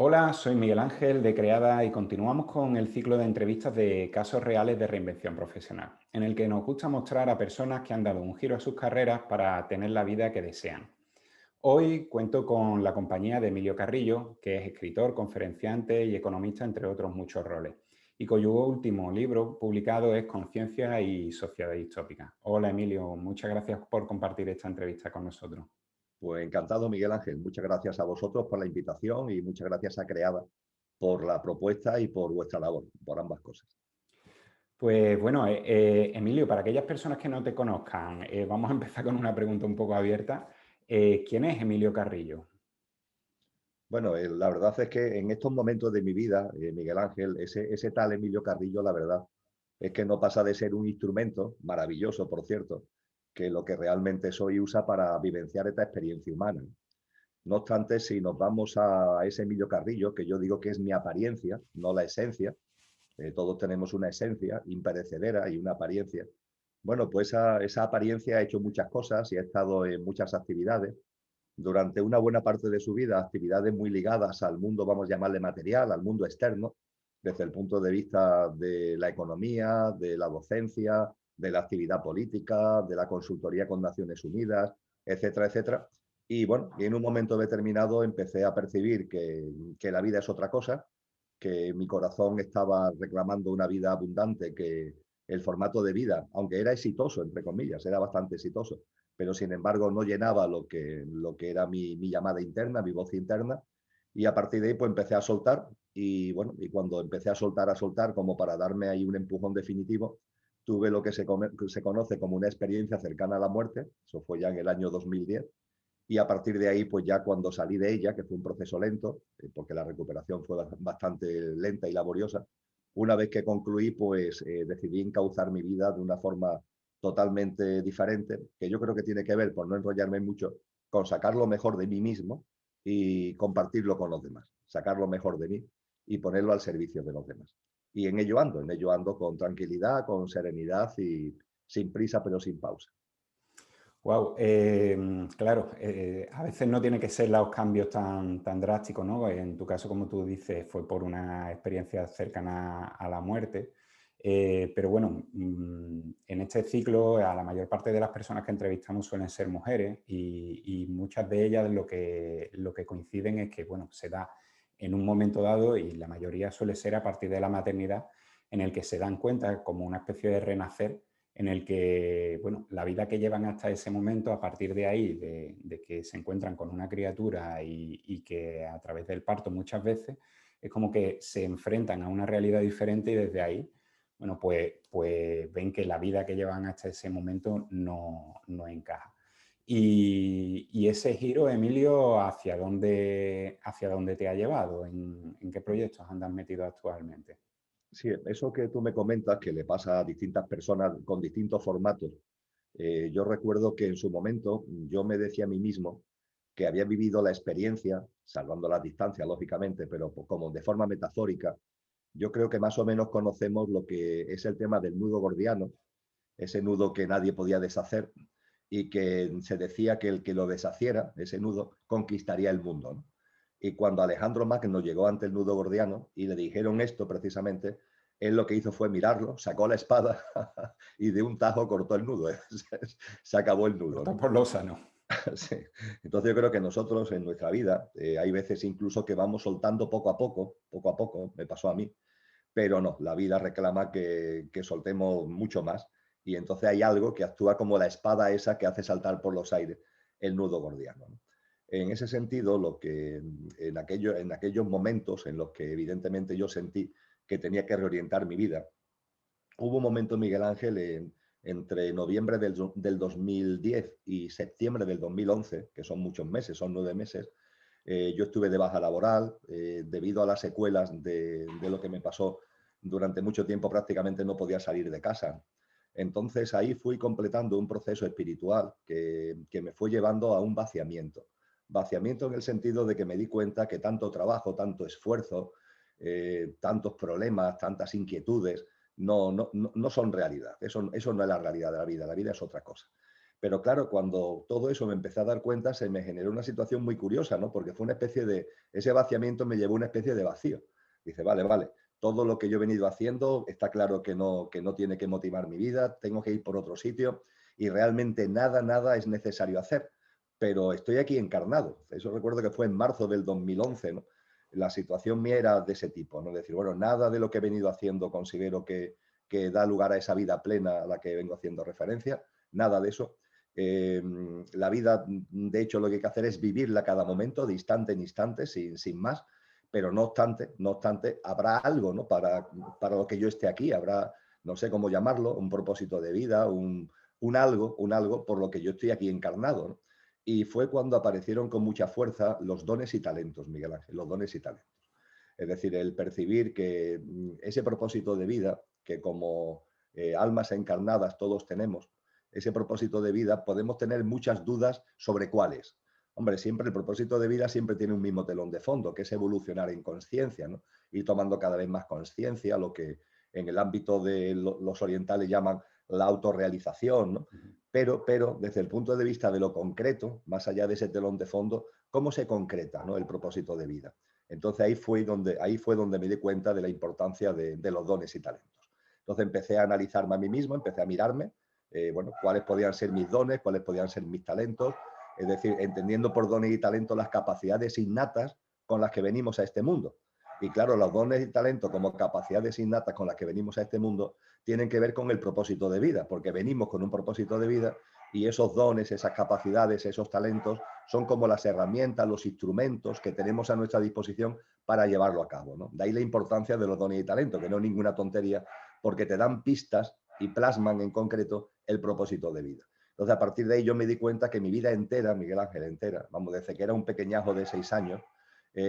Hola, soy Miguel Ángel de Creada y continuamos con el ciclo de entrevistas de casos reales de reinvención profesional, en el que nos gusta mostrar a personas que han dado un giro a sus carreras para tener la vida que desean. Hoy cuento con la compañía de Emilio Carrillo, que es escritor, conferenciante y economista, entre otros muchos roles, y cuyo último libro publicado es Conciencia y Sociedad Distópica. Hola Emilio, muchas gracias por compartir esta entrevista con nosotros. Pues encantado, Miguel Ángel. Muchas gracias a vosotros por la invitación y muchas gracias a Creada por la propuesta y por vuestra labor, por ambas cosas. Pues bueno, Emilio, para aquellas personas que no te conozcan, vamos a empezar con una pregunta un poco abierta. ¿Quién es Emilio Carrillo? Bueno, la verdad es que en estos momentos de mi vida, Miguel Ángel, ese tal Emilio Carrillo, la verdad es que no pasa de ser un instrumento, maravilloso, por cierto, que lo que realmente soy usa para vivenciar esta experiencia humana. No obstante, si nos vamos a ese Emilio Carrillo, que yo digo que es mi apariencia, no la esencia, todos tenemos una esencia imperecedera y una apariencia. Bueno, pues esa apariencia ha hecho muchas cosas y ha estado en muchas actividades. Durante una buena parte de su vida, actividades muy ligadas al mundo, vamos a llamarle material, al mundo externo, desde el punto de vista de la economía, de la docencia, de la actividad política, de la consultoría con Naciones Unidas, etcétera, etcétera. Y bueno, y en un momento determinado empecé a percibir que la vida es otra cosa, que mi corazón estaba reclamando una vida abundante, que el formato de vida, aunque era exitoso, entre comillas, era bastante exitoso, pero sin embargo no llenaba lo que era mi llamada interna, mi voz interna, y a partir de ahí pues empecé a soltar, y bueno, y cuando empecé a soltar, como para darme ahí un empujón definitivo, tuve lo que se conoce como una experiencia cercana a la muerte, eso fue ya en el año 2010, y a partir de ahí, pues ya cuando salí de ella, que fue un proceso lento, porque la recuperación fue bastante lenta y laboriosa, una vez que concluí, pues decidí encauzar mi vida de una forma totalmente diferente, que yo creo que tiene que ver, por no enrollarme mucho, con sacar lo mejor de mí mismo y compartirlo con los demás, sacar lo mejor de mí y ponerlo al servicio de los demás. Y en ello ando con tranquilidad, con serenidad y sin prisa, pero sin pausa. Wow, claro, a veces no tiene que ser los cambios tan drásticos, ¿no? En tu caso, como tú dices, fue por una experiencia cercana a la muerte. Pero bueno, en este ciclo, a la mayor parte de las personas que entrevistamos suelen ser mujeres y muchas de ellas lo que coinciden es que, bueno, se da en un momento dado y la mayoría suele ser a partir de la maternidad en el que se dan cuenta como una especie de renacer en el que, bueno, la vida que llevan hasta ese momento, a partir de ahí, de que se encuentran con una criatura y que a través del parto muchas veces es como que se enfrentan a una realidad diferente y desde ahí, bueno, pues ven que la vida que llevan hasta ese momento no encaja. Y ese giro, Emilio, ¿hacia dónde te ha llevado? ¿En qué proyectos andas metido actualmente? Sí, eso que tú me comentas, que le pasa a distintas personas con distintos formatos, yo recuerdo que en su momento yo me decía a mí mismo que había vivido la experiencia, salvando las distancias, lógicamente, pero como de forma metafórica, yo creo que más o menos conocemos lo que es el tema del nudo gordiano, ese nudo que nadie podía deshacer y que se decía que el que lo deshaciera, ese nudo, conquistaría el mundo, ¿no? Y cuando Alejandro Magno llegó ante el nudo gordiano y le dijeron esto precisamente, él lo que hizo fue mirarlo, sacó la espada y de un tajo cortó el nudo. Se acabó el nudo, Cortar ¿no? por lo sano. Sí. Entonces yo creo que nosotros en nuestra vida hay veces incluso que vamos soltando poco a poco, me pasó a mí, pero no, la vida reclama que soltemos mucho más y entonces hay algo que actúa como la espada esa que hace saltar por los aires el nudo gordiano, ¿no? En ese sentido, lo que en aquellos momentos en los que evidentemente yo sentí que tenía que reorientar mi vida, hubo un momento, Miguel Ángel, entre noviembre del 2010 y septiembre del 2011, que son muchos meses, son 9 meses, yo estuve de baja laboral debido a las secuelas de lo que me pasó durante mucho tiempo, prácticamente no podía salir de casa. Entonces ahí fui completando un proceso espiritual que me fue llevando a un vaciamiento. Vaciamiento en el sentido de que me di cuenta que tanto trabajo, tanto esfuerzo, tantos problemas, tantas inquietudes, no son realidad. Eso no es la realidad de la vida es otra cosa. Pero claro, cuando todo eso me empecé a dar cuenta, se me generó una situación muy curiosa, ¿no? Porque fue una especie de, ese vaciamiento me llevó a una especie de vacío. Dice, vale, vale, todo lo que yo he venido haciendo está claro que no tiene que motivar mi vida, tengo que ir por otro sitio y realmente nada, nada es necesario hacer. Pero estoy aquí encarnado. Eso recuerdo que fue en marzo del 2011, ¿no? La situación mía era de ese tipo, ¿no? Decir, bueno, nada de lo que he venido haciendo considero que da lugar a esa vida plena a la que vengo haciendo referencia, nada de eso. La vida, de hecho, lo que hay que hacer es vivirla cada momento, de instante en instante, sin más, pero no obstante, no obstante, habrá algo, ¿no? Para lo que yo esté aquí, habrá, no sé cómo llamarlo, un propósito de vida, un algo por lo que yo estoy aquí encarnado, ¿no? Y fue cuando aparecieron con mucha fuerza los dones y talentos, Miguel Ángel, los dones y talentos. Es decir, el percibir que ese propósito de vida, que como almas encarnadas todos tenemos, ese propósito de vida, podemos tener muchas dudas sobre cuál es. Hombre, siempre el propósito de vida siempre tiene un mismo telón de fondo, que es evolucionar en conciencia, ¿no? Ir tomando cada vez más conciencia, lo que en el ámbito de los orientales llaman la autorrealización, ¿no? Pero desde el punto de vista de lo concreto, más allá de ese telón de fondo, ¿cómo se concreta, ¿no? El propósito de vida? Entonces ahí fue donde me di cuenta de la importancia de los dones y talentos. Entonces empecé a analizarme a mí mismo, empecé a mirarme, bueno, cuáles podían ser mis dones, cuáles podían ser mis talentos, es decir, entendiendo por dones y talentos las capacidades innatas con las que venimos a este mundo. Y claro, los dones y talentos como capacidades innatas con las que venimos a este mundo tienen que ver con el propósito de vida, porque venimos con un propósito de vida y esos dones, esas capacidades, esos talentos son como las herramientas, los instrumentos que tenemos a nuestra disposición para llevarlo a cabo, ¿no? De ahí la importancia de los dones y talentos, que no es ninguna tontería, porque te dan pistas y plasman en concreto el propósito de vida. Entonces, a partir de ahí yo me di cuenta que mi vida entera, Miguel Ángel, entera, vamos, desde que era un pequeñajo de 6 años,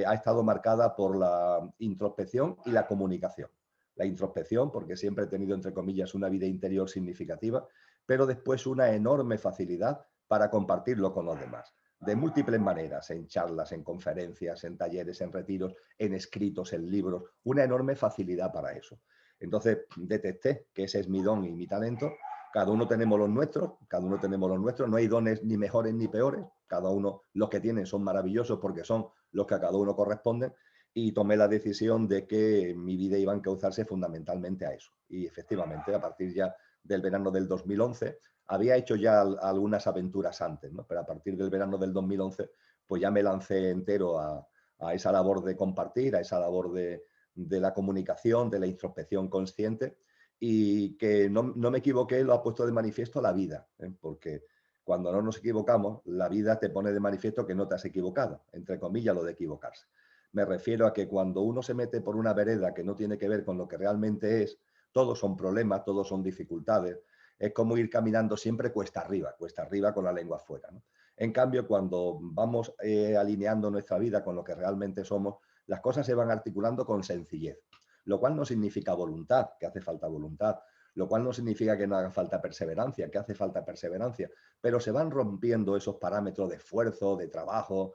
ha estado marcada por la introspección y la comunicación. La introspección, porque siempre he tenido, entre comillas, una vida interior significativa, pero después una enorme facilidad para compartirlo con los demás, de múltiples maneras, en charlas, en conferencias, en talleres, en retiros, en escritos, en libros, una enorme facilidad para eso. Entonces detecté que ese es mi don y mi talento. Cada uno tenemos los nuestros, cada uno tenemos los nuestros, no hay dones ni mejores ni peores, cada uno los que tienen son maravillosos porque son los que a cada uno corresponden, y tomé la decisión de que mi vida iba a encauzarse fundamentalmente a eso. Y efectivamente, a partir ya del verano del 2011, había hecho ya algunas aventuras antes, ¿no? Pero a partir del verano del 2011, pues ya me lancé entero a esa labor de compartir, a esa labor de la comunicación, de la introspección consciente, y que no me equivoqué, lo ha puesto de manifiesto la vida, ¿eh? Porque cuando no nos equivocamos, la vida te pone de manifiesto que no te has equivocado, entre comillas lo de equivocarse. Me refiero a que cuando uno se mete por una vereda que no tiene que ver con lo que realmente es, todos son problemas, todos son dificultades, es como ir caminando siempre cuesta arriba con la lengua afuera, ¿no? En cambio, cuando vamos alineando nuestra vida con lo que realmente somos, las cosas se van articulando con sencillez, lo cual no significa voluntad, que hace falta voluntad, lo cual no significa que no haga falta perseverancia, que hace falta perseverancia, pero se van rompiendo esos parámetros de esfuerzo, de trabajo,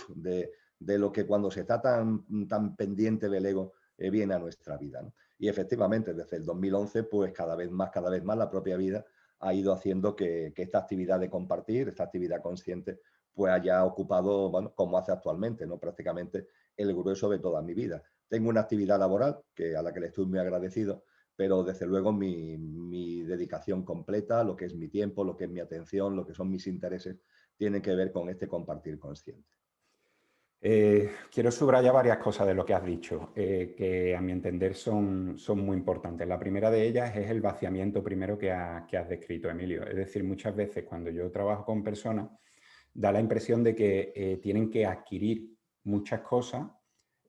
de lo que cuando se está tan pendiente del ego viene a nuestra vida, ¿no? Y efectivamente, desde el 2011, pues cada vez más la propia vida ha ido haciendo que esta actividad de compartir, esta actividad consciente, pues haya ocupado, bueno, como hace actualmente, ¿no? Prácticamente el grueso de toda mi vida. Tengo una actividad laboral a la que le estoy muy agradecido, pero desde luego mi dedicación completa, lo que es mi tiempo, lo que es mi atención, lo que son mis intereses, tienen que ver con este compartir consciente. Quiero subrayar varias cosas de lo que has dicho, que a mi entender son muy importantes. La primera de ellas es el vaciamiento primero que has descrito, Emilio. Es decir, muchas veces cuando yo trabajo con personas, da la impresión de que tienen que adquirir muchas cosas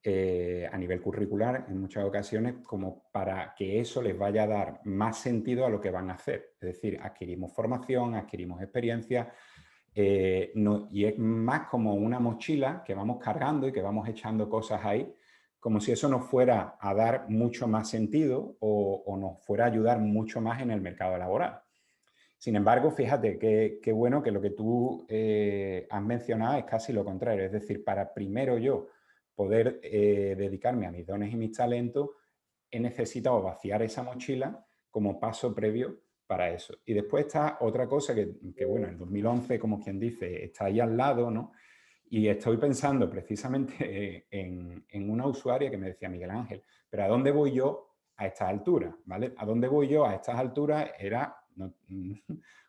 a nivel curricular en muchas ocasiones como para que eso les vaya a dar más sentido a lo que van a hacer. Es decir, adquirimos formación, adquirimos experiencia, no, y es más como una mochila que vamos cargando y que vamos echando cosas ahí, como si eso nos fuera a dar mucho más sentido o nos fuera a ayudar mucho más en el mercado laboral. Sin embargo, fíjate qué bueno que lo que tú has mencionado es casi lo contrario. Es decir, para primero yo poder dedicarme a mis dones y mis talentos, he necesitado vaciar esa mochila como paso previo para eso. Y después está otra cosa que, bueno, en 2011, como quien dice, está ahí al lado, ¿no? Y estoy pensando precisamente en una usuaria que me decía, Miguel Ángel, pero ¿a dónde voy yo a estas alturas? ¿Vale? ¿A dónde voy yo a estas alturas? Era no,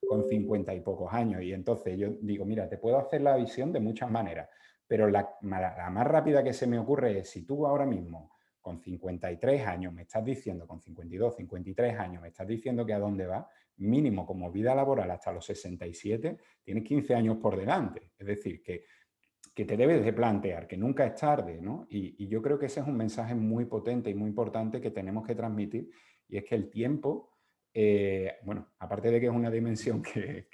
con 50 y pocos años. Y entonces yo digo, mira, te puedo hacer la visión de muchas maneras, pero la más rápida que se me ocurre es, si tú ahora mismo con 53 años me estás diciendo, con 52, 53 años me estás diciendo que a dónde va, mínimo como vida laboral hasta los 67, tienes 15 años por delante. Es decir, que te debes de plantear, que nunca es tarde, ¿no? Y yo creo que ese es un mensaje muy potente y muy importante que tenemos que transmitir, y es que el tiempo, bueno, aparte de que es una dimensión que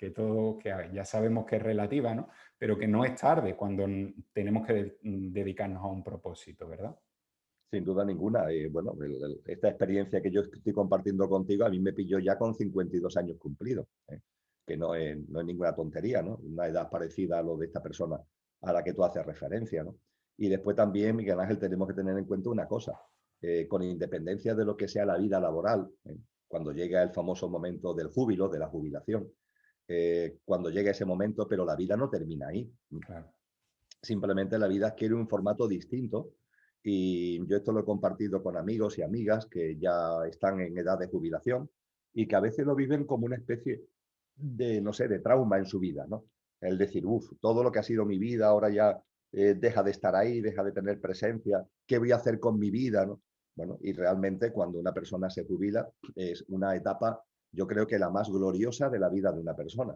ya sabemos que es relativa, ¿no? Pero que no es tarde cuando tenemos que dedicarnos a un propósito, ¿verdad? Sin duda ninguna. Bueno, esta experiencia que yo estoy compartiendo contigo a mí me pilló ya con 52 años cumplidos, que no es ninguna tontería, ¿no? Una edad parecida a lo de esta persona a la que tú haces referencia, ¿no? Y después también, Miguel Ángel, tenemos que tener en cuenta una cosa, con independencia de lo que sea la vida laboral, cuando llega el famoso momento del júbilo, de la jubilación, cuando llega ese momento, pero la vida no termina ahí. Claro. Simplemente la vida adquiere un formato distinto y yo esto lo he compartido con amigos y amigas que ya están en edad de jubilación y que a veces lo viven como una especie de, no sé, de trauma en su vida, ¿no? El decir, uff, todo lo que ha sido mi vida ahora ya deja de estar ahí, deja de tener presencia, ¿qué voy a hacer con mi vida, ¿no? Bueno, y realmente cuando una persona se jubila es una etapa, yo creo que la más gloriosa de la vida de una persona.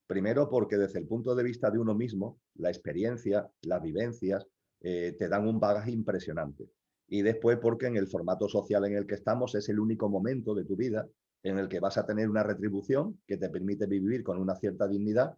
Primero porque desde el punto de vista de uno mismo, la experiencia, las vivencias, te dan un bagaje impresionante. Y después porque en el formato social en el que estamos es el único momento de tu vida en el que vas a tener una retribución que te permite vivir con una cierta dignidad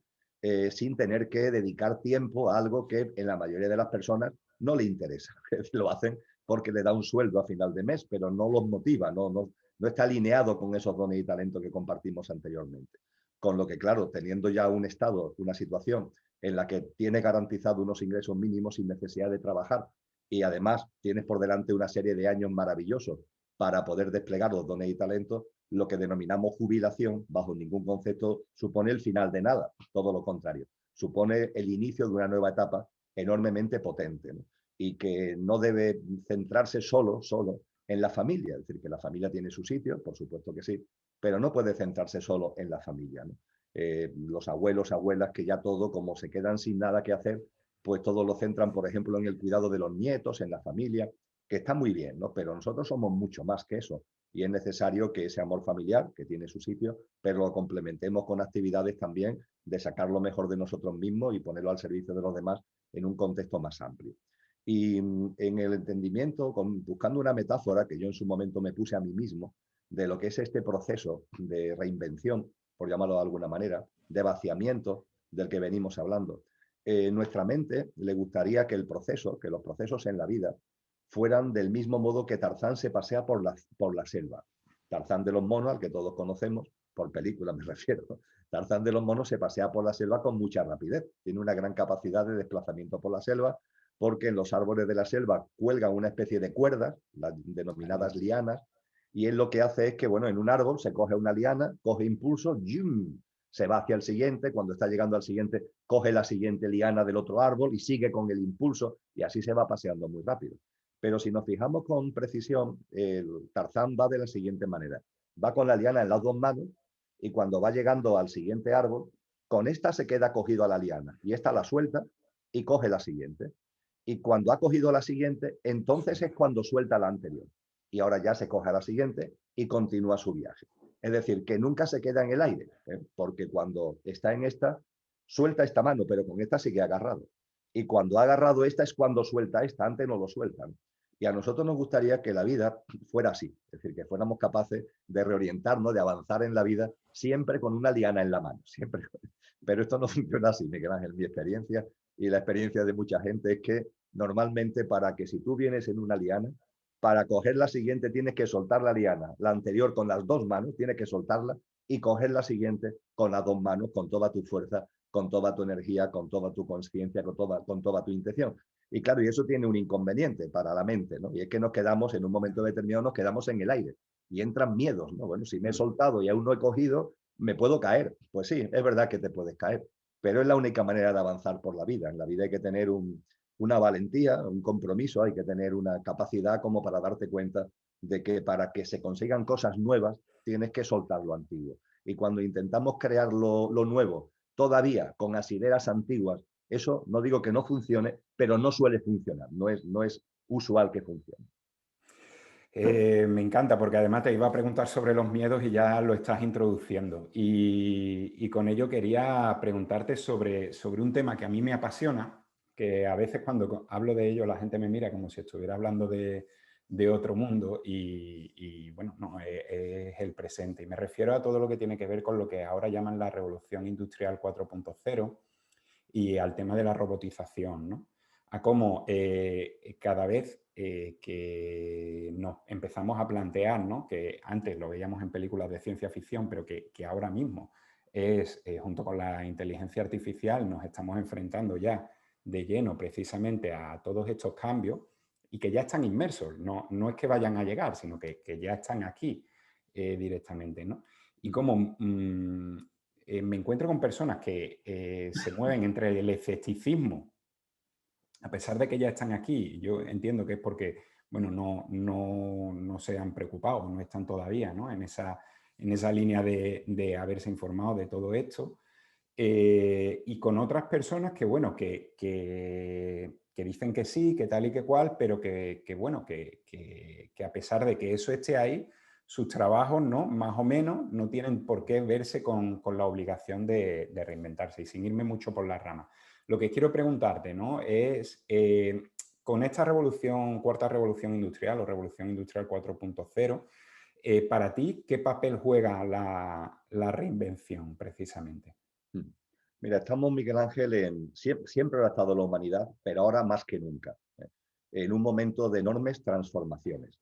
sin tener que dedicar tiempo a algo que en la mayoría de las personas no le interesa. Lo hacen porque le da un sueldo a final de mes, pero no los motiva, no está alineado con esos dones y talentos que compartimos anteriormente. Con lo que, claro, teniendo ya un estado, una situación en la que tienes garantizado unos ingresos mínimos sin necesidad de trabajar y además tienes por delante una serie de años maravillosos para poder desplegar los dones y talentos, lo que denominamos jubilación, bajo ningún concepto, supone el final de nada, todo lo contrario. Supone el inicio de una nueva etapa enormemente potente, ¿no? Y que no debe centrarse solo en la familia, es decir, que la familia tiene su sitio, por supuesto que sí, pero no puede centrarse solo en la familia, ¿no? Los abuelos, abuelas, que ya todo, como se quedan sin nada que hacer, pues todos lo centran, por ejemplo, en el cuidado de los nietos, en la familia, que está muy bien, ¿no? Pero nosotros somos mucho más que eso y es necesario que ese amor familiar, que tiene su sitio, pero lo complementemos con actividades también de sacar lo mejor de nosotros mismos y ponerlo al servicio de los demás en un contexto más amplio. Y en el entendimiento, buscando una metáfora que yo en su momento me puse a mí mismo, de lo que es este proceso de reinvención, por llamarlo de alguna manera, de vaciamiento del que venimos hablando. Nuestra mente le gustaría que que los procesos en la vida fueran del mismo modo que Tarzán se pasea por la selva. Tarzán de los monos, al que todos conocemos, por película me refiero. Tarzán de los monos se pasea por la selva con mucha rapidez, tiene una gran capacidad de desplazamiento por la selva, porque en los árboles de la selva cuelgan una especie de cuerdas, las denominadas lianas, y él lo que hace es que, bueno, en un árbol se coge una liana, coge impulso, ¡yum!, se va hacia el siguiente, cuando está llegando al siguiente, coge la siguiente liana del otro árbol y sigue con el impulso, y así se va paseando muy rápido. Pero si nos fijamos con precisión, el Tarzán va de la siguiente manera. Va con la liana en las dos manos y cuando va llegando al siguiente árbol, con esta se queda cogido a la liana y esta la suelta y coge la siguiente. Y cuando ha cogido la siguiente, entonces es cuando suelta la anterior. Y ahora ya se coge a la siguiente y continúa su viaje. Es decir, que nunca se queda en el aire, porque cuando está en esta, suelta esta mano, pero con esta sigue agarrado. Y cuando ha agarrado esta es cuando suelta esta, antes no lo sueltan. Y a nosotros nos gustaría que la vida fuera así, es decir, que fuéramos capaces de reorientarnos, de avanzar en la vida, siempre con una liana en la mano, siempre. Pero esto no funciona así, Miguel Ángel. Mi experiencia y la experiencia de mucha gente es que normalmente para que si tú vienes en una liana, para coger la siguiente tienes que soltar la liana, la anterior con las dos manos, tienes que soltarla y coger la siguiente con las dos manos, con toda tu fuerza, con toda tu energía, con toda tu conciencia, con toda tu intención. Y claro, y eso tiene un inconveniente para la mente, ¿no? Y es que nos quedamos, en un momento determinado, nos quedamos en el aire. y entran miedos, ¿no? Bueno, si me he soltado y aún no he cogido, me puedo caer. Pues sí, es verdad que te puedes caer, pero es la única manera de avanzar por la vida. En la vida hay que tener una valentía, un compromiso, hay que tener una capacidad como para darte cuenta de que para que se consigan cosas nuevas tienes que soltar lo antiguo. Y cuando intentamos crear lo nuevo, todavía con las ideas antiguas, eso no digo que no funcione, pero no suele funcionar, no es usual que funcione. Me encanta porque además te iba a preguntar sobre los miedos y ya lo estás introduciendo. Y con ello quería preguntarte sobre un tema que a mí me apasiona, que a veces cuando hablo de ello la gente me mira como si estuviera hablando de otro mundo y bueno, no, es el presente. Y me refiero a todo lo que tiene que ver con lo que ahora llaman la revolución industrial 4.0 y al tema de la robotización, ¿no? A cómo cada vez que nos empezamos a plantear, ¿no? Que antes lo veíamos en películas de ciencia ficción, pero que ahora mismo es, junto con la inteligencia artificial, nos estamos enfrentando ya de lleno precisamente a todos estos cambios y que ya están inmersos, no es que vayan a llegar, sino que ya están aquí directamente, ¿no? Y cómo me encuentro con personas que se mueven entre el escepticismo, a pesar de que ya están aquí. Yo entiendo que es porque, bueno, no se han preocupado, no están todavía, ¿no? En esa línea de haberse informado de todo esto. Y con otras personas que, bueno, que dicen que sí, que tal y que cual, pero bueno, que a pesar de que eso esté ahí, sus trabajos, ¿no? Más o menos, no tienen por qué verse con la obligación de reinventarse. Y sin irme mucho por las ramas. Lo que quiero preguntarte, ¿no? Es, con esta revolución, cuarta revolución industrial o revolución industrial 4.0, para ti, ¿qué papel juega la reinvención precisamente? Mm. Mira, estamos, Miguel Ángel, siempre ha estado la humanidad, pero ahora más que nunca, en un momento de enormes transformaciones.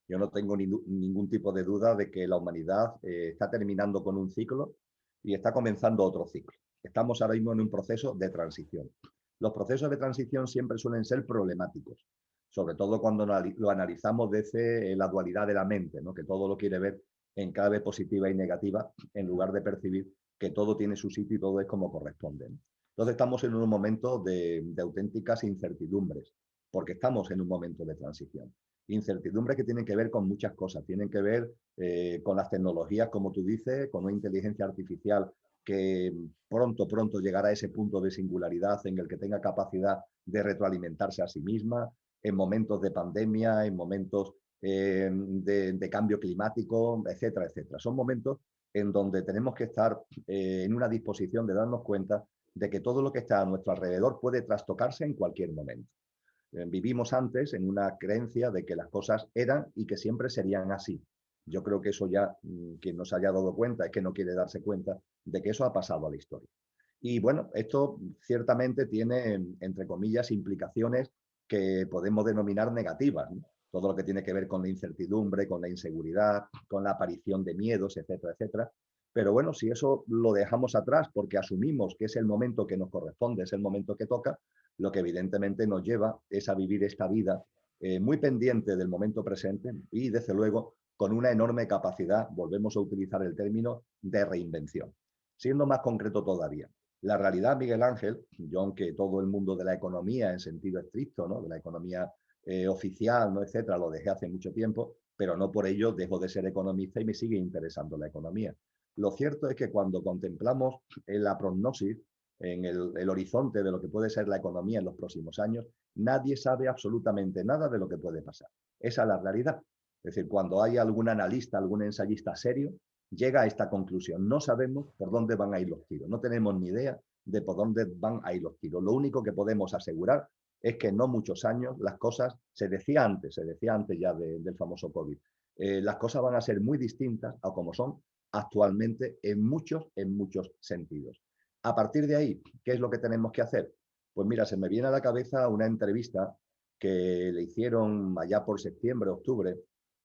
Yo no tengo ningún tipo de duda de que la humanidad está terminando con un ciclo y está comenzando otro ciclo. Estamos ahora mismo en un proceso de transición. Los procesos de transición siempre suelen ser problemáticos, sobre todo cuando lo analizamos desde la dualidad de la mente, ¿no? Que todo lo quiere ver en clave positiva y negativa, en lugar de percibir que todo tiene su sitio y todo es como corresponde, ¿no? Entonces estamos en un momento de auténticas incertidumbres, porque estamos en un momento de transición. Incertidumbres que tienen que ver con muchas cosas, tienen que ver con las tecnologías, como tú dices, con una inteligencia artificial que pronto llegará a ese punto de singularidad en el que tenga capacidad de retroalimentarse a sí misma, en momentos de pandemia, en momentos de cambio climático, etcétera, etcétera. Son momentos en donde tenemos que estar en una disposición de darnos cuenta de que todo lo que está a nuestro alrededor puede trastocarse en cualquier momento. Vivimos antes en una creencia de que las cosas eran y que siempre serían así. Yo creo que eso ya, quien no se haya dado cuenta, es que no quiere darse cuenta de que eso ha pasado a la historia. Y bueno, esto ciertamente tiene, entre comillas, implicaciones que podemos denominar negativas, ¿no? Todo lo que tiene que ver con la incertidumbre, con la inseguridad, con la aparición de miedos, etcétera, etcétera. Pero bueno, si eso lo dejamos atrás porque asumimos que es el momento que nos corresponde, es el momento que toca, lo que evidentemente nos lleva es a vivir esta vida muy pendiente del momento presente y, desde luego, con una enorme capacidad, volvemos a utilizar el término, de reinvención. Siendo más concreto todavía, la realidad, Miguel Ángel, yo aunque todo el mundo de la economía en sentido estricto, ¿no? De la economía oficial, ¿no? Etcétera, lo dejé hace mucho tiempo, pero no por ello dejo de ser economista y me sigue interesando la economía. Lo cierto es que cuando contemplamos la prognosis, en el horizonte de lo que puede ser la economía en los próximos años, nadie sabe absolutamente nada de lo que puede pasar. Esa es la realidad. Es decir, cuando hay algún analista, algún ensayista serio, llega a esta conclusión. No sabemos por dónde van a ir los tiros. No tenemos ni idea de por dónde van a ir los tiros. Lo único que podemos asegurar es que en no muchos años las cosas, se decía antes ya del famoso COVID, las cosas van a ser muy distintas a como son actualmente en muchos sentidos. A partir de ahí, ¿qué es lo que tenemos que hacer? Pues mira, se me viene a la cabeza una entrevista que le hicieron allá por septiembre, octubre,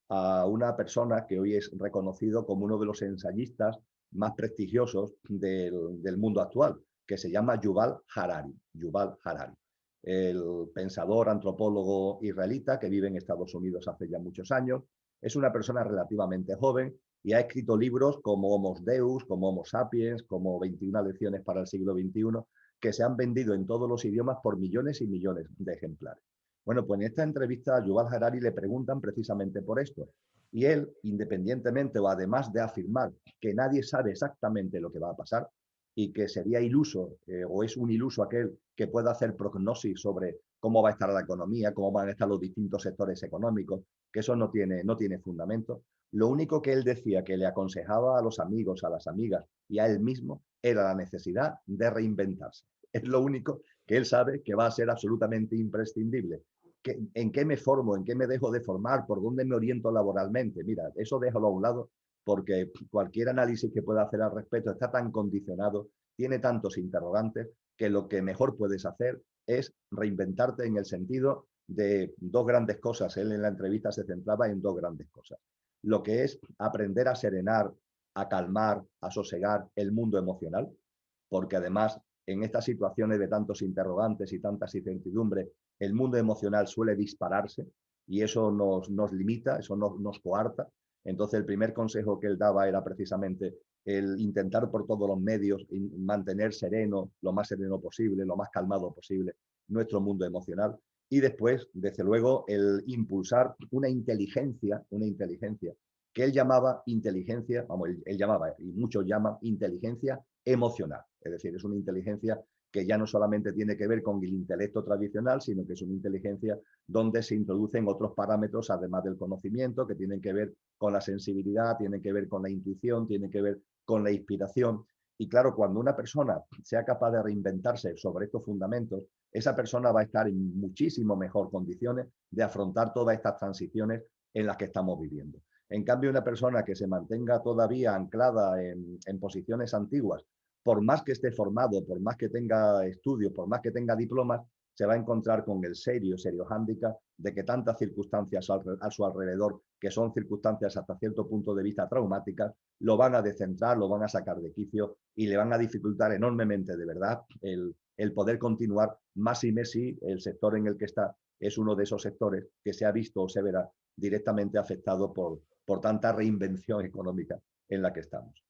a una persona que hoy es reconocido como uno de los ensayistas más prestigiosos del mundo actual, que se llama Yuval Harari. Yuval Harari, el pensador antropólogo israelita que vive en Estados Unidos hace ya muchos años, Es una persona relativamente joven y ha escrito libros como Homo Deus, como Homo Sapiens, como 21 lecciones para el siglo XXI, que se han vendido en todos los idiomas por millones y millones de ejemplares. Bueno, pues en esta entrevista a Yuval Harari le preguntan precisamente por esto. Y él, independientemente o además de afirmar que nadie sabe exactamente lo que va a pasar y que sería iluso o es un iluso aquel que pueda hacer prognosis sobre cómo va a estar la economía, cómo van a estar los distintos sectores económicos, que eso no tiene fundamento. Lo único que él decía que le aconsejaba a los amigos, a las amigas y a él mismo era la necesidad de reinventarse. Es lo único que él sabe que va a ser absolutamente imprescindible. ¿En qué me formo? ¿En qué me dejo de formar? ¿Por dónde me oriento laboralmente? Mira, eso déjalo a un lado porque cualquier análisis que pueda hacer al respecto está tan condicionado, tiene tantos interrogantes, que lo que mejor puedes hacer es reinventarte en el sentido de dos grandes cosas. Él en la entrevista se centraba en dos grandes cosas. Lo que es aprender a serenar, a calmar, a sosegar el mundo emocional, porque además en estas situaciones de tantos interrogantes y tantas incertidumbres, el mundo emocional suele dispararse y eso nos limita, eso nos coarta. Entonces el primer consejo que él daba era precisamente el intentar por todos los medios mantener sereno, lo más sereno posible, lo más calmado posible, nuestro mundo emocional. Y después, desde luego, el impulsar una inteligencia que él llamaba inteligencia, vamos, él llamaba, y muchos llaman inteligencia emocional. Es decir, es una inteligencia que ya no solamente tiene que ver con el intelecto tradicional, sino que es una inteligencia donde se introducen otros parámetros, además del conocimiento, que tienen que ver con la sensibilidad, tienen que ver con la intuición, tienen que ver con la inspiración. Y claro, cuando una persona sea capaz de reinventarse sobre estos fundamentos, esa persona va a estar en muchísimo mejor condiciones de afrontar todas estas transiciones en las que estamos viviendo. En cambio, una persona que se mantenga todavía anclada en posiciones antiguas, por más que esté formado, por más que tenga estudios, por más que tenga diplomas, se va a encontrar con el serio hándicap de que tantas circunstancias a su alrededor, que son circunstancias hasta cierto punto de vista traumáticas, lo van a descentrar, lo van a sacar de quicio y le van a dificultar enormemente, de verdad, el poder continuar, más y si el sector en el que está es uno de esos sectores que se ha visto o se verá directamente afectado por tanta reinvención económica en la que estamos.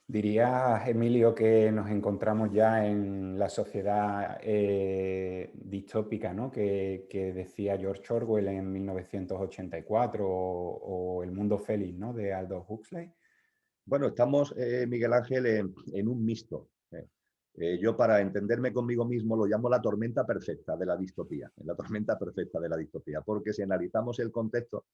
¿Dirías, Emilio, que nos encontramos ya en la sociedad distópica, ¿no? que decía George Orwell en 1984 o El mundo feliz, ¿no? de Aldous Huxley? Bueno, estamos, Miguel Ángel, en un mixto. Yo, para entenderme conmigo mismo, lo llamo la tormenta perfecta de la distopía, la tormenta perfecta de la distopía, porque si analizamos el contexto,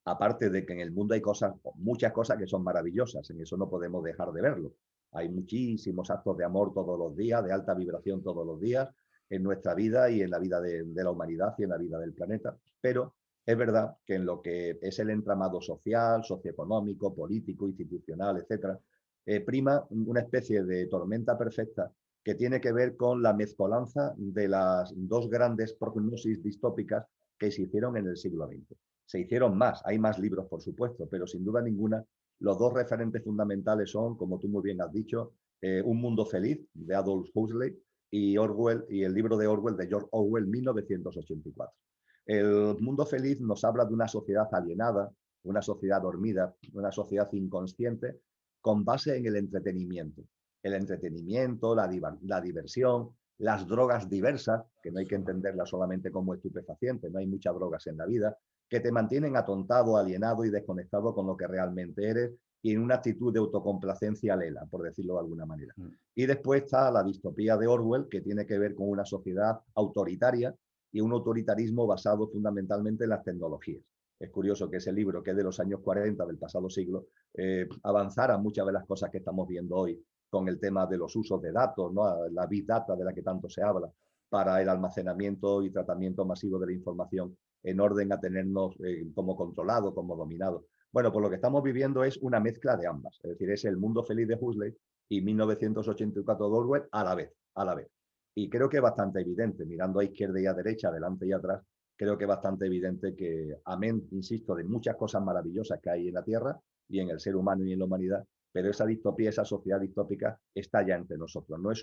aparte de que en el mundo hay cosas, muchas cosas que son maravillosas, en eso no podemos dejar de verlo. Hay muchísimos actos de amor todos los días, de alta vibración todos los días, en nuestra vida y en la vida de la humanidad y en la vida del planeta. Pero es verdad que en lo que es el entramado social, socioeconómico, político, institucional, etcétera, prima una especie de tormenta perfecta que tiene que ver con la mezcolanza de las dos grandes prognosis distópicas que se hicieron en el siglo XX. Se hicieron más, hay más libros, por supuesto, pero sin duda ninguna, los dos referentes fundamentales son, como tú muy bien has dicho, Un mundo feliz, de Aldous Huxley, y Orwell, y el libro de Orwell, de George Orwell, 1984. El mundo feliz nos habla de una sociedad alienada, una sociedad dormida, una sociedad inconsciente, con base en el entretenimiento. El entretenimiento, la diversión, las drogas diversas, que no hay que entenderlas solamente como estupefacientes, no hay muchas drogas en la vida, que te mantienen atontado, alienado y desconectado con lo que realmente eres y en una actitud de autocomplacencia lela, por decirlo de alguna manera. Y después está la distopía de Orwell, que tiene que ver con una sociedad autoritaria y un autoritarismo basado fundamentalmente en las tecnologías. Es curioso que ese libro, que es de los años 40 del pasado siglo, avanzara muchas de las cosas que estamos viendo hoy con el tema de los usos de datos, ¿no? La big data de la que tanto se habla, para el almacenamiento y tratamiento masivo de la información en orden a tenernos como controlado, como dominado. Bueno, pues lo que estamos viviendo es una mezcla de ambas, es decir, es el mundo feliz de Huxley y 1984 de Orwell a la vez, a la vez. Y creo que es bastante evidente, mirando a izquierda y a derecha, adelante y atrás, creo que es bastante evidente que, amén, insisto, de muchas cosas maravillosas que hay en la Tierra y en el ser humano y en la humanidad, pero esa distopía, esa sociedad distópica está ya entre nosotros. No es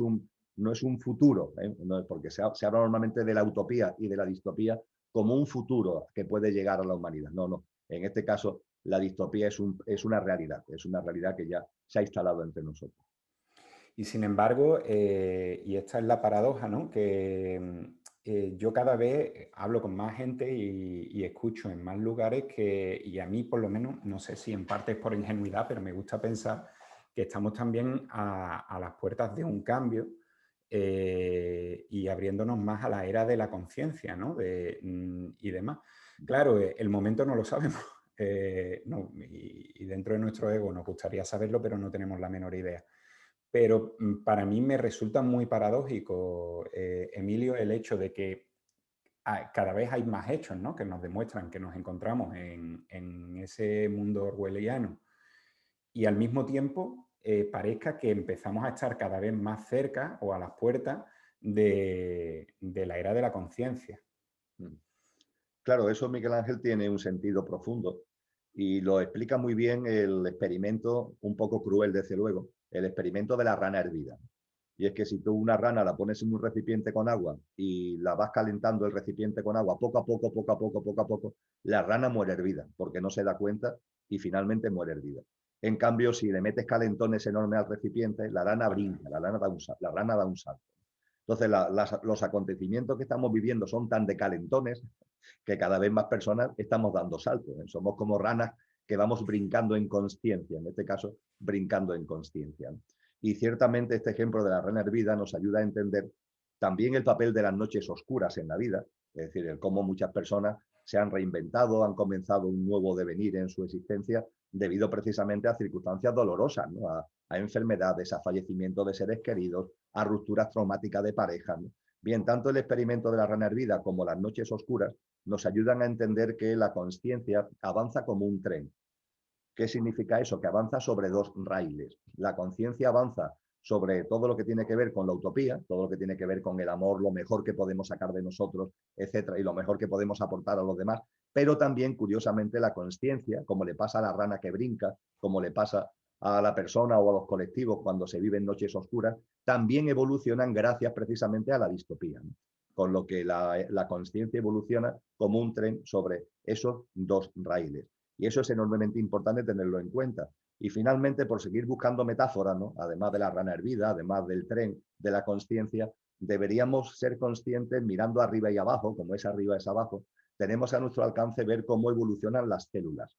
un futuro, no, porque se habla normalmente de la utopía y de la distopía como un futuro que puede llegar a la humanidad. No, no. En este caso, la distopía es una realidad que ya se ha instalado entre nosotros. Y sin embargo, y esta es la paradoja, ¿no? Que yo cada vez hablo con más gente y escucho en más lugares que, y a mí por lo menos, no sé si en parte es por ingenuidad, pero me gusta pensar que estamos también a las puertas de un cambio y abriéndonos más a la era de la conciencia, ¿no? Y demás. Claro, el momento no lo sabemos. No, y dentro de nuestro ego nos gustaría saberlo, pero no tenemos la menor idea. Pero para mí me resulta muy paradójico, Emilio, el hecho de que cada vez hay más hechos, ¿no? Que nos demuestran que nos encontramos en ese mundo orwelliano y al mismo tiempo parezca que empezamos a estar cada vez más cerca o a las puertas de la era de la conciencia. Mm. Claro, eso, Miguel Ángel, tiene un sentido profundo y lo explica muy bien el experimento, un poco cruel desde luego, el experimento de la rana hervida. Y es que si tú una rana la pones en un recipiente con agua y la vas calentando el recipiente con agua poco a poco, poco a poco, poco a poco, la rana muere hervida porque no se da cuenta y finalmente muere hervida. En cambio, si le metes calentones enormes al recipiente, la rana brinca, la rana da un salto. Entonces, los acontecimientos que estamos viviendo son tan de calentones que cada vez más personas estamos dando saltos. Somos como ranas que vamos brincando en consciencia, en este caso, brincando en consciencia. Y ciertamente este ejemplo de la rana hervida nos ayuda a entender también el papel de las noches oscuras en la vida, es decir, el cómo muchas personas se han reinventado, han comenzado un nuevo devenir en su existencia debido precisamente a circunstancias dolorosas, ¿no? A enfermedades, a fallecimiento de seres queridos, a rupturas traumáticas de pareja, ¿no? Bien, tanto el experimento de la rana hervida como las noches oscuras nos ayudan a entender que la conciencia avanza como un tren. ¿Qué significa eso? Que avanza sobre dos raíles. La conciencia avanza sobre todo lo que tiene que ver con la utopía, todo lo que tiene que ver con el amor, lo mejor que podemos sacar de nosotros, etcétera, y lo mejor que podemos aportar a los demás, pero también, curiosamente, la conciencia, como le pasa a la rana que brinca, como le pasa a la persona o a los colectivos cuando se viven noches oscuras, también evolucionan gracias precisamente a la distopía, ¿no? Con lo que la conciencia evoluciona como un tren sobre esos dos raíles. Y eso es enormemente importante tenerlo en cuenta. Y finalmente, por seguir buscando metáforas, ¿no? Además de la rana hervida, además del tren de la consciencia, deberíamos ser conscientes mirando arriba y abajo, como es arriba es abajo, tenemos a nuestro alcance ver cómo evolucionan las células.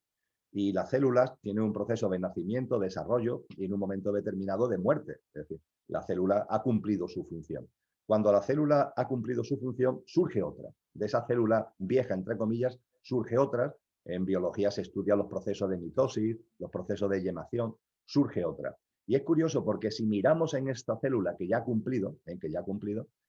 Y las células tienen un proceso de nacimiento, desarrollo y en un momento determinado de muerte. Es decir, la célula ha cumplido su función. Cuando la célula ha cumplido su función, surge otra. De esa célula vieja, entre comillas, surge otra. En biología se estudian los procesos de mitosis, los procesos de yemación, surge otra. Y es curioso porque si miramos en esta célula que ya ha cumplido,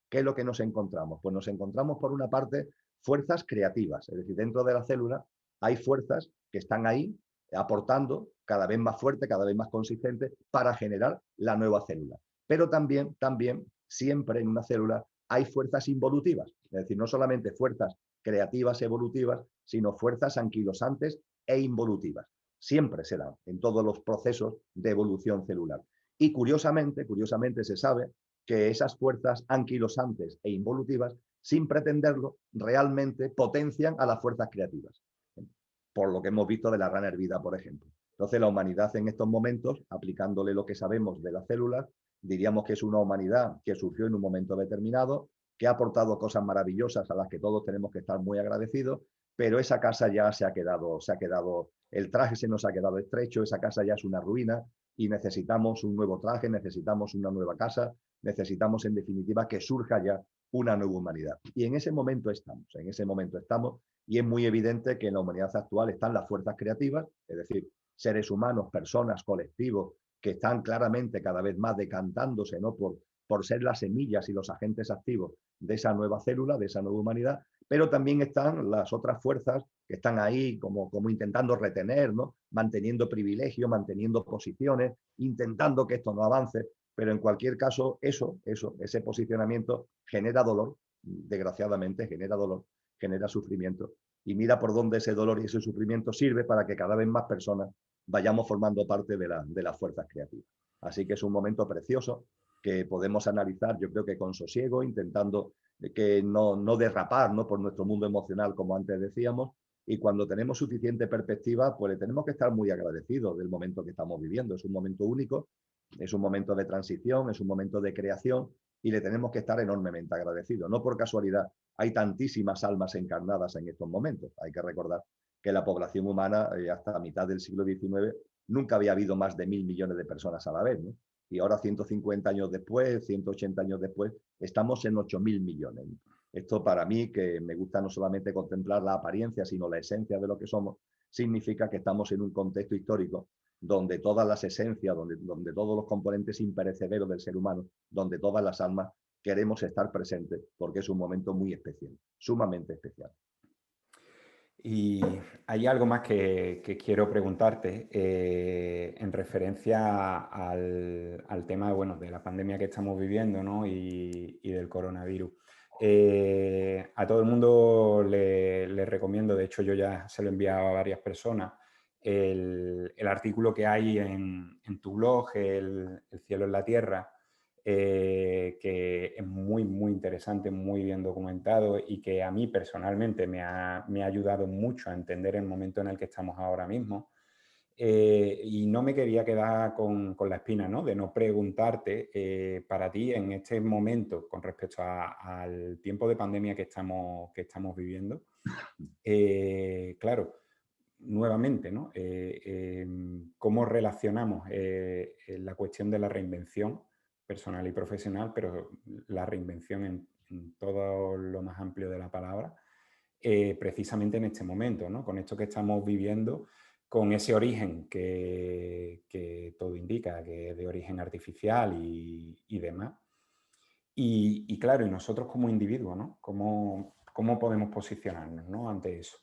¿qué es lo que nos encontramos? Pues nos encontramos, por una parte, fuerzas creativas. Es decir, dentro de la célula hay fuerzas que están ahí aportando cada vez más fuerte, cada vez más consistente para generar la nueva célula. Pero también siempre en una célula hay fuerzas involutivas, es decir, no solamente fuerzas creativas evolutivas, sino fuerzas anquilosantes e involutivas. Siempre se dan en todos los procesos de evolución celular. Y curiosamente se sabe que esas fuerzas anquilosantes e involutivas, sin pretenderlo, realmente potencian a las fuerzas creativas. Por lo que hemos visto de la rana hervida, por ejemplo. Entonces, la humanidad en estos momentos, aplicándole lo que sabemos de las células, diríamos que es una humanidad que surgió en un momento determinado, que ha aportado cosas maravillosas a las que todos tenemos que estar muy agradecidos, pero esa casa ya se ha quedado, el traje se nos ha quedado estrecho, esa casa ya es una ruina y necesitamos un nuevo traje, necesitamos una nueva casa, necesitamos en definitiva que surja ya una nueva humanidad. Y en ese momento estamos, y es muy evidente que en la humanidad actual están las fuerzas creativas, es decir, seres humanos, personas, colectivos, que están claramente cada vez más decantándose, ¿no? por ser las semillas y los agentes activos de esa nueva célula, de esa nueva humanidad, pero también están las otras fuerzas que están ahí como intentando retener, ¿no? Manteniendo privilegios, manteniendo posiciones, intentando que esto no avance, pero en cualquier caso, ese posicionamiento genera dolor, desgraciadamente genera dolor, genera sufrimiento. Y mira por dónde ese dolor y ese sufrimiento sirve para que cada vez más personas vayamos formando parte de las fuerzas creativas. Así que es un momento precioso que podemos analizar, yo creo que con sosiego, intentando que no derrapar, ¿no? Por nuestro mundo emocional, como antes decíamos, Y cuando tenemos suficiente perspectiva, pues le tenemos que estar muy agradecidos del momento que estamos viviendo. Es un momento único, es un momento de transición, es un momento de creación y le tenemos que estar enormemente agradecidos. No por casualidad, hay tantísimas almas encarnadas en estos momentos. Hay que recordar que la población humana, hasta la mitad del siglo XIX, nunca había habido más de 1.000 millones de personas a la vez, ¿no? Y ahora, 150 años después, 180 años después, estamos en 8.000 millones. Esto para mí, que me gusta no solamente contemplar la apariencia, sino la esencia de lo que somos, significa que estamos en un contexto histórico donde todas las esencias, donde todos los componentes imperecederos del ser humano, donde todas las almas queremos estar presentes, porque es un momento muy especial, sumamente especial. Y hay algo más que quiero preguntarte en referencia al tema, bueno, de la pandemia que estamos viviendo, ¿no? y del coronavirus. A todo el mundo le recomiendo, de hecho yo ya se lo he enviado a varias personas, el artículo que hay en tu blog, el cielo en la tierra, que es muy, muy interesante, muy bien documentado y que a mí personalmente me ha ayudado mucho a entender el momento en el que estamos ahora mismo. Y no me quería quedar con la espina, ¿no? De no preguntarte para ti en este momento con respecto al tiempo de pandemia que estamos viviendo. Claro, nuevamente, ¿no? ¿Cómo relacionamos la cuestión de la reinvención personal y profesional, pero la reinvención en todo lo más amplio de la palabra, precisamente en este momento, ¿no? Con esto que estamos viviendo, con ese origen que todo indica, que es de origen artificial y demás. Y claro, y nosotros como individuos, ¿no? ¿Cómo podemos posicionarnos, ¿no? ante eso?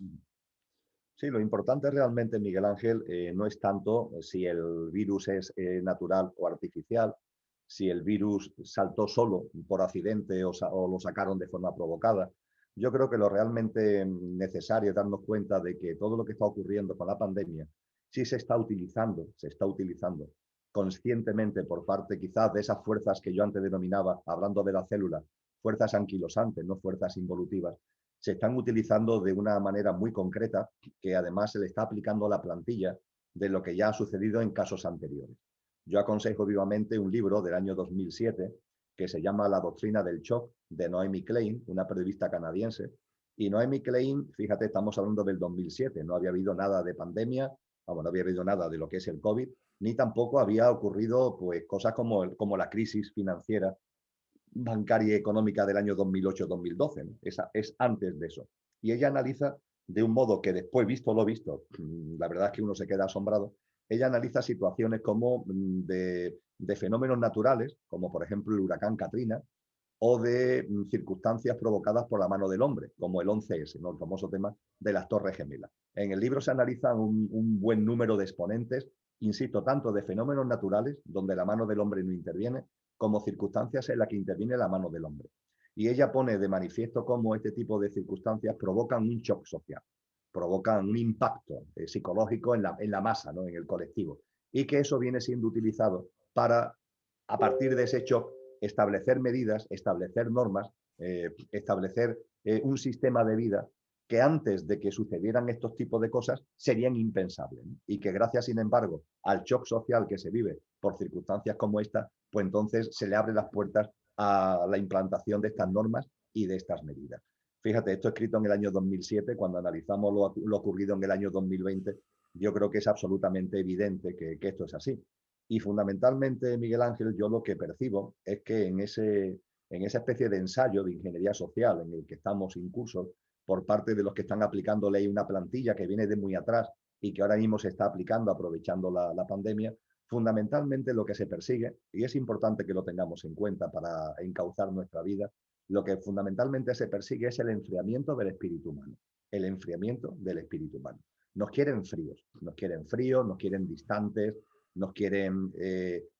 Sí, lo importante realmente, Miguel Ángel, no es tanto si el virus es natural o artificial, si el virus saltó solo por accidente o lo sacaron de forma provocada. Yo creo que lo realmente necesario es darnos cuenta de que todo lo que está ocurriendo con la pandemia sí se está utilizando conscientemente por parte quizás de esas fuerzas que yo antes denominaba, hablando de la célula, fuerzas anquilosantes, no fuerzas involutivas, se están utilizando de una manera muy concreta que además se le está aplicando a la plantilla de lo que ya ha sucedido en casos anteriores. Yo aconsejo vivamente un libro del año 2007 que se llama La doctrina del shock, de Noemi Klein, una periodista canadiense. Y Noemi Klein, fíjate, estamos hablando del 2007, no había habido nada de pandemia, vamos, no había habido nada de lo que es el COVID, ni tampoco había ocurrido pues, cosas como la crisis financiera bancaria y económica del año 2008-2012, ¿no? Es antes de eso. Y ella analiza de un modo que después, visto lo visto, la verdad es que uno se queda asombrado, ella analiza situaciones como de fenómenos naturales, como por ejemplo el huracán Katrina, o de circunstancias provocadas por la mano del hombre, como el 11S, ¿no? El famoso tema de las Torres Gemelas. En el libro se analizan un buen número de exponentes, insisto, tanto de fenómenos naturales, donde la mano del hombre no interviene, como circunstancias en las que interviene la mano del hombre. Y ella pone de manifiesto cómo este tipo de circunstancias provocan un shock social, provocan un impacto psicológico en la masa, ¿no? En el colectivo, y que eso viene siendo utilizado para, a partir de ese shock, establecer medidas, establecer normas, establecer un sistema de vida que antes de que sucedieran estos tipos de cosas serían impensables, ¿no? Y que gracias, sin embargo, al shock social que se vive por circunstancias como esta, pues entonces se le abren las puertas a la implantación de estas normas y de estas medidas. Fíjate, esto escrito en el año 2007, cuando analizamos lo ocurrido en el año 2020, yo creo que es absolutamente evidente que esto es así. Y fundamentalmente, Miguel Ángel, yo lo que percibo es que en esa especie de ensayo de ingeniería social en el que estamos incursos por parte de los que están aplicando ley una plantilla que viene de muy atrás y que ahora mismo se está aplicando aprovechando la pandemia, fundamentalmente lo que se persigue, y es importante que lo tengamos en cuenta para encauzar nuestra vida, lo que fundamentalmente se persigue es el enfriamiento del espíritu humano, el enfriamiento del espíritu humano. Nos quieren fríos, nos quieren distantes, nos quieren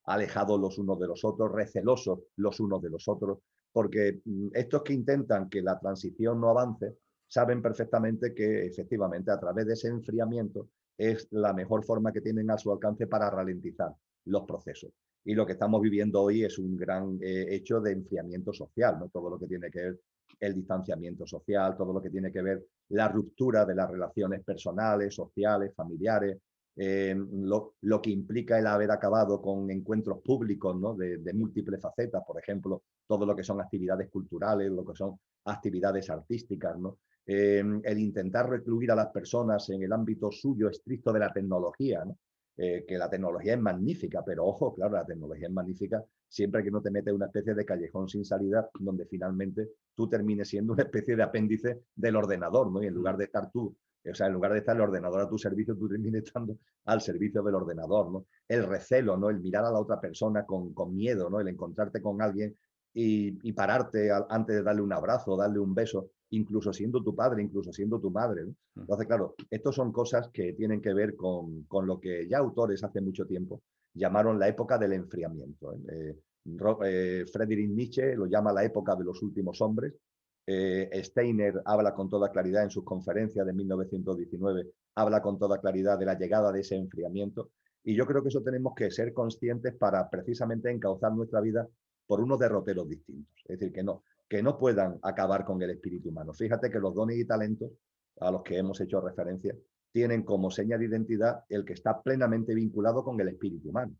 alejados los unos de los otros, recelosos los unos de los otros, porque estos que intentan que la transición no avance, saben perfectamente que efectivamente a través de ese enfriamiento es la mejor forma que tienen a su alcance para ralentizar los procesos. Y lo que estamos viviendo hoy es un gran hecho de enfriamiento social, ¿no? Todo lo que tiene que ver el distanciamiento social, todo lo que tiene que ver la ruptura de las relaciones personales, sociales, familiares, lo que implica el haber acabado con encuentros públicos, ¿no? de múltiples facetas, por ejemplo, todo lo que son actividades culturales, lo que son actividades artísticas, ¿no? El intentar recluir a las personas en el ámbito suyo estricto de la tecnología, ¿no? Que la tecnología es magnífica, pero ojo, claro, la tecnología es magnífica siempre que no te metes en una especie de callejón sin salida donde finalmente tú termines siendo una especie de apéndice del ordenador, ¿no? Y en lugar de estar tú, o sea, en lugar de estar el ordenador a tu servicio, tú termines estando al servicio del ordenador, ¿no? El recelo, ¿no? El mirar a la otra persona con miedo, ¿no? El encontrarte con alguien y pararte antes de darle un abrazo, darle un beso, incluso siendo tu padre, incluso siendo tu madre, ¿no? Entonces, claro, estas son cosas que tienen que ver con lo que ya autores hace mucho tiempo llamaron la época del enfriamiento. Friedrich Nietzsche lo llama la época de los últimos hombres. Steiner habla con toda claridad en sus conferencias de 1919, habla con toda claridad de la llegada de ese enfriamiento. Y yo creo que eso tenemos que ser conscientes para precisamente encauzar nuestra vida por unos derroteros distintos. Es decir, que no puedan acabar con el espíritu humano. Fíjate que los dones y talentos a los que hemos hecho referencia tienen como seña de identidad el que está plenamente vinculado con el espíritu humano,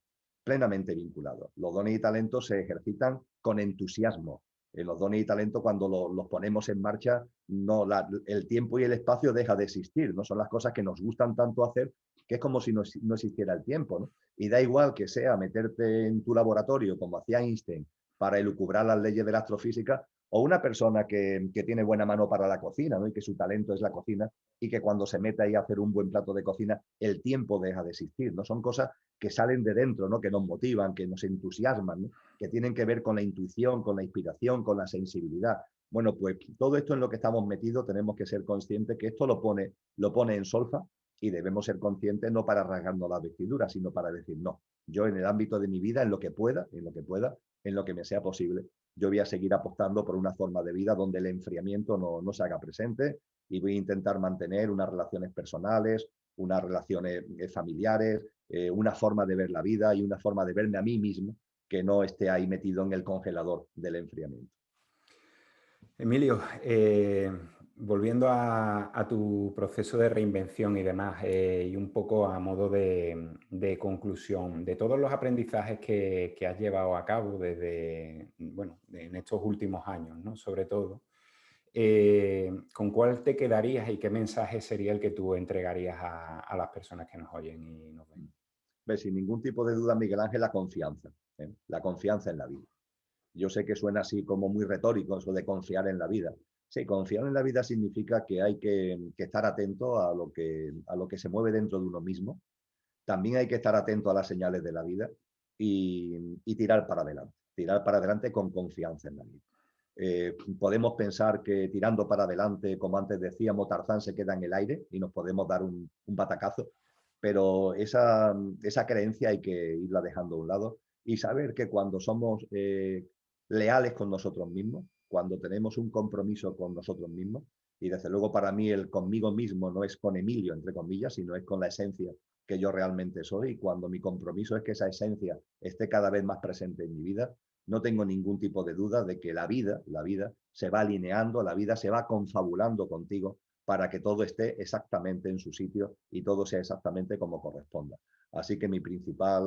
plenamente vinculado. Los dones y talentos se ejercitan con entusiasmo. Los dones y talentos, cuando los ponemos en marcha, el tiempo y el espacio deja de existir, ¿no? Son las cosas que nos gustan tanto hacer que es como si no existiera el tiempo, ¿no? Y da igual que sea meterte en tu laboratorio, como hacía Einstein, para elucubrar las leyes de la astrofísica, o una persona que tiene buena mano para la cocina, ¿no? Y que su talento es la cocina, y que cuando se mete ahí a hacer un buen plato de cocina, el tiempo deja de existir, ¿no? Son cosas que salen de dentro, ¿no? Que nos motivan, que nos entusiasman, ¿no? Que tienen que ver con la intuición, con la inspiración, con la sensibilidad. Bueno, pues todo esto en lo que estamos metidos tenemos que ser conscientes que esto lo pone en solfa y debemos ser conscientes no para rasgarnos las vestiduras, sino para decir, no, yo en el ámbito de mi vida, en lo que pueda, en lo que me sea posible, yo voy a seguir apostando por una forma de vida donde el enfriamiento no se haga presente y voy a intentar mantener unas relaciones personales, unas relaciones familiares, una forma de ver la vida y una forma de verme a mí mismo que no esté ahí metido en el congelador del enfriamiento. Emilio, volviendo a tu proceso de reinvención y demás, y un poco a modo de conclusión, de todos los aprendizajes que has llevado a cabo desde, bueno, en estos últimos años, ¿no? Sobre todo, ¿con cuál te quedarías y qué mensaje sería el que tú entregarías a las personas que nos oyen y nos ven? ¿Ves? Sin ningún tipo de duda, Miguel Ángel, la confianza, ¿eh? La confianza en la vida. Yo sé que suena así como muy retórico eso de confiar en la vida. Sí, confiar en la vida significa que hay que estar atento a lo que se mueve dentro de uno mismo. También hay que estar atento a las señales de la vida y tirar para adelante con confianza en la vida. Podemos pensar que tirando para adelante, como antes decíamos, Tarzán se queda en el aire y nos podemos dar un batacazo, pero esa creencia hay que irla dejando a un lado y saber que cuando somos leales con nosotros mismos, cuando tenemos un compromiso con nosotros mismos, y desde luego para mí el conmigo mismo no es con Emilio, entre comillas, sino es con la esencia que yo realmente soy, y cuando mi compromiso es que esa esencia esté cada vez más presente en mi vida, no tengo ningún tipo de duda de que la vida se va alineando, la vida se va confabulando contigo para que todo esté exactamente en su sitio y todo sea exactamente como corresponda. Así que el principal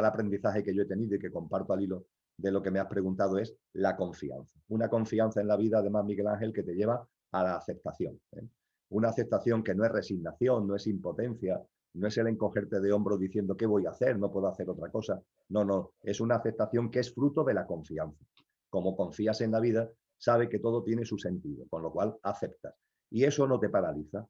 aprendizaje que yo he tenido y que comparto al hilo de lo que me has preguntado es la confianza. Una confianza en la vida, además, Miguel Ángel, que te lleva a la aceptación, ¿eh? Una aceptación que no es resignación, no es impotencia, no es el encogerte de hombros diciendo qué voy a hacer, no puedo hacer otra cosa. No, es una aceptación que es fruto de la confianza. Como confías en la vida, sabe que todo tiene su sentido, con lo cual aceptas. Y eso no te paraliza,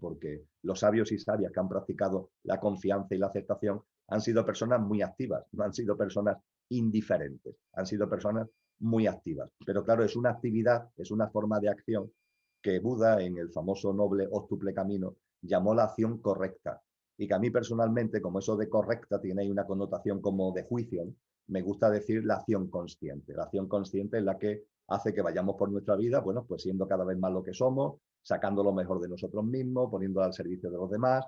porque los sabios y sabias que han practicado la confianza y la aceptación han sido personas muy activas, no han sido personas indiferentes, han sido personas muy activas. Pero claro, es una actividad, es una forma de acción que Buda, en el famoso noble óctuple camino, llamó la acción correcta. Y que a mí personalmente, como eso de correcta tiene ahí una connotación como de juicio, ¿no? Me gusta decir la acción consciente. La acción consciente es la que hace que vayamos por nuestra vida, bueno, pues siendo cada vez más lo que somos, sacando lo mejor de nosotros mismos, poniendo al servicio de los demás,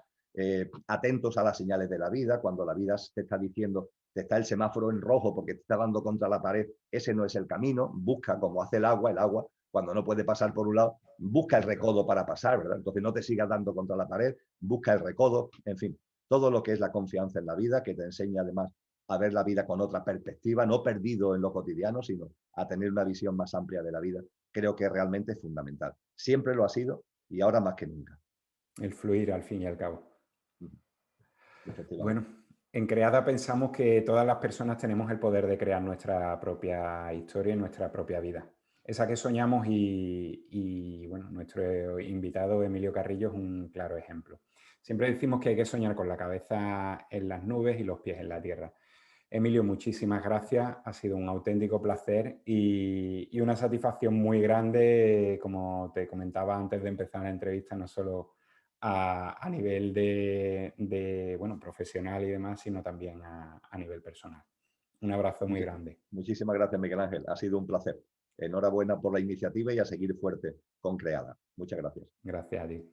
atentos a las señales de la vida, cuando la vida te está diciendo te está el semáforo en rojo porque te está dando contra la pared, ese no es el camino, busca como hace el agua, cuando no puede pasar por un lado, busca el recodo para pasar, ¿verdad? Entonces no te sigas dando contra la pared, busca el recodo, en fin, todo lo que es la confianza en la vida, que te enseña además a ver la vida con otra perspectiva, no perdido en lo cotidiano, sino a tener una visión más amplia de la vida, creo que realmente es fundamental. Siempre lo ha sido y ahora más que nunca. El fluir, al fin y al cabo. Efectivamente. Bueno, en Creada pensamos que todas las personas tenemos el poder de crear nuestra propia historia y nuestra propia vida. Esa que soñamos y bueno, nuestro invitado Emilio Carrillo es un claro ejemplo. Siempre decimos que hay que soñar con la cabeza en las nubes y los pies en la tierra. Emilio, muchísimas gracias. Ha sido un auténtico placer y una satisfacción muy grande, como te comentaba antes de empezar la entrevista, no solo a nivel bueno, profesional y demás, sino también a nivel personal. Un abrazo muy grande. Muchísimas gracias, Miguel Ángel. Ha sido un placer. Enhorabuena por la iniciativa y a seguir fuerte con Creada. Muchas gracias. Gracias a ti.